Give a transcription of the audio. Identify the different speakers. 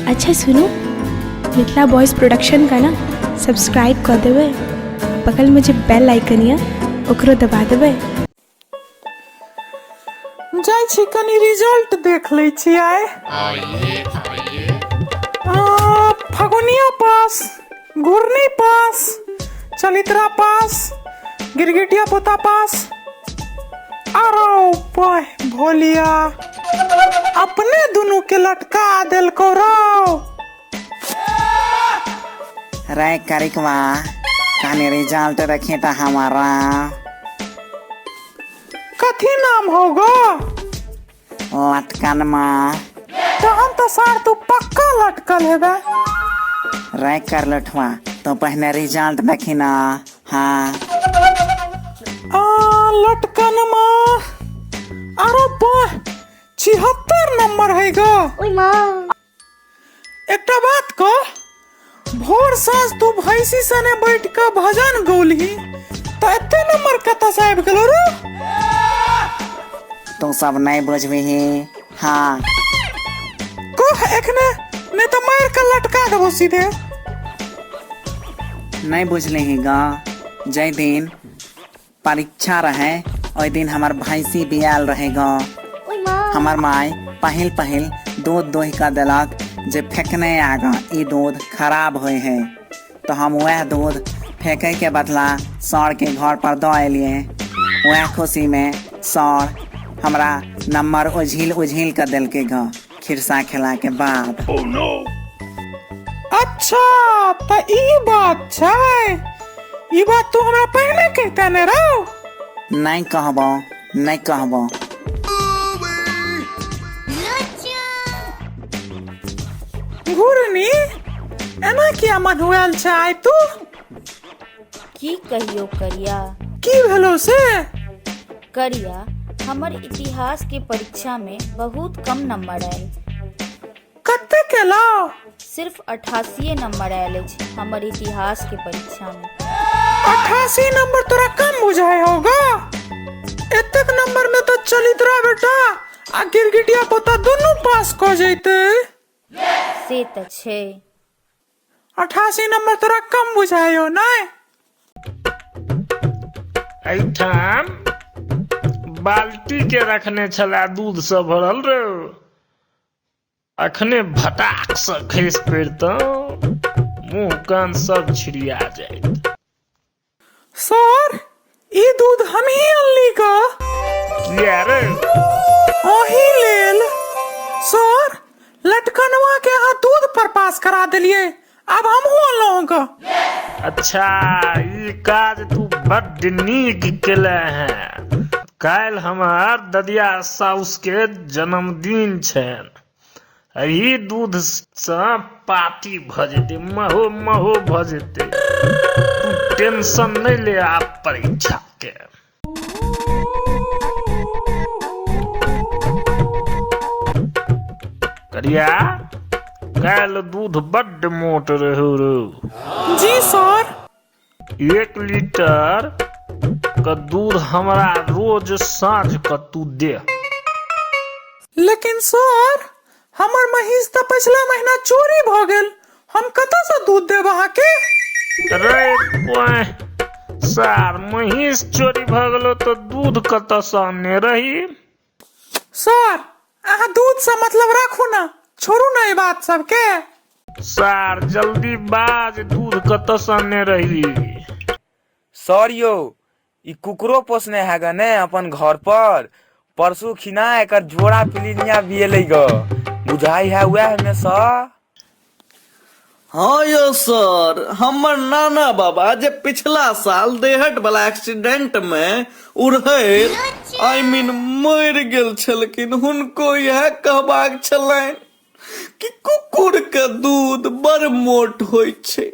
Speaker 1: अच्छा सुनो, Mithila boys production का ना सब्सक्राइब कर देवे, बगल में जो बेल आइकन है ओकरो दबा देवे।
Speaker 2: जाय छी कनी रिजल्ट देख ले छी आए। फगुनिया पास, घुरनी पास, चलित्रा पास, गिरगिटिया पोता पास। अरे बोय भोलिया अपने दोनों के लटका दिल को रो।
Speaker 3: रे करिकवा कनी रिजल्ट रखे था हमारा।
Speaker 2: कथी नाम होगा?
Speaker 3: लटकन माँ।
Speaker 2: तो हम तो सार तू पक्का लटकल है बे।
Speaker 3: रे कर लठवा तो पहले रिजल्ट देखी ना। हाँ
Speaker 2: लटकन माँ। अरे बोय 76 नंबर है गो। एक बात को भोर सांझ तू भैंसी सने बैठ के भजन गौली तो इतने नंबर कता साहब गेलो रो।
Speaker 3: तू सब नहीं बुझबी ही। हाँ
Speaker 2: को एकने ने तो मार के लटका देबो सीधे।
Speaker 3: नहीं बुझले ही गा। जय दिन परीक्षा रहे ओई दिन हमार भैंसी बियाल रहेगा। हमार माई पहिल दूध दोही का दिलक जे फेंकने आगा ई दूध खराब होए है तो हम वह दूध फेंके के बदला सौर के घर पर दो एलिए। वह खुशी में सौर हमरा नंबर उझिल कर दिल के गा खिरसा खिला के बाद।
Speaker 2: अच्छा तो ई बात छै। ई बात तू हमरा पहले कहता ने रो।
Speaker 3: नहीं कहबो।
Speaker 2: घुरनी एना किया मन हुएल छै आइ तू?
Speaker 4: की कहियो करिया?
Speaker 2: की भेलो से?
Speaker 4: करिया हमर इतिहास के परीक्षा में बहुत कम नंबर आयल।
Speaker 2: कते केला?
Speaker 4: सिर्फ 88 नंबर आयल अछि हमर इतिहास के परीक्षा में।
Speaker 2: 88 नंबर तोरा कम बुझाय होगा। एतक नंबर में तो चलित्रा बेटा आ गिरगिटिया पोता दोनों पास को जैते।
Speaker 4: से त छै।
Speaker 2: 88 नंबर तोरा कम बुझायो नहीं।
Speaker 5: एठाम बाल्टी के रखने छला दूध से भरल रे। अखने भटाक से खसि पड़ता मुंह कान सब छिड़िया जाइत।
Speaker 2: सर ई दूध हम ही अनली का।
Speaker 5: किया रे?
Speaker 2: ओही लेल सर लटकनवा के हाथ दूध पर पास करा दिलिए। अब हम अनलौगा।
Speaker 5: अच्छा ई काज तू बड्ड नीक केले हैं। काल हमार ददिया साउस के जन्मदिन छेन। यही दूध से पार्टी भ जेते, महो भ जेते। तू टेंशन नहीं ले आप परीक्षा के। करिया काल दूध बड्ड मोट रहो रो।
Speaker 2: जी सर।
Speaker 5: 1 लीटर का दूध हमरा रोज साँझ का तू दे।
Speaker 2: लेकिन सर हमर महीस तो पिछला महीना चोरी भ गेल। हम कतौ से दूध देब अहाँ के?
Speaker 5: रे कोई सार महीस चोरी भ गेलो तो दूध कतौ से आने रही?
Speaker 2: सर अहाँ दूध से मतलब राखू ना, छोड़ू ना ये बात सबके।
Speaker 5: सार जल्दी बाज दूध कतौ से आने रही?
Speaker 6: सर यो ई कुकरो पोसने है ग ने अपन घर पर। परसू खिना एकर जोड़ा पिलिनिया बिएले ग। बुझाई है वह में सर।
Speaker 7: हाँ यो सर, हमर नाना बाबा जे पिछला साल देहट वाला एक्सीडेंट में मर गेल छलखिन। हुनको यह कहबाक छलैन कि कुकुर के दूध बड़ मोट होय छै।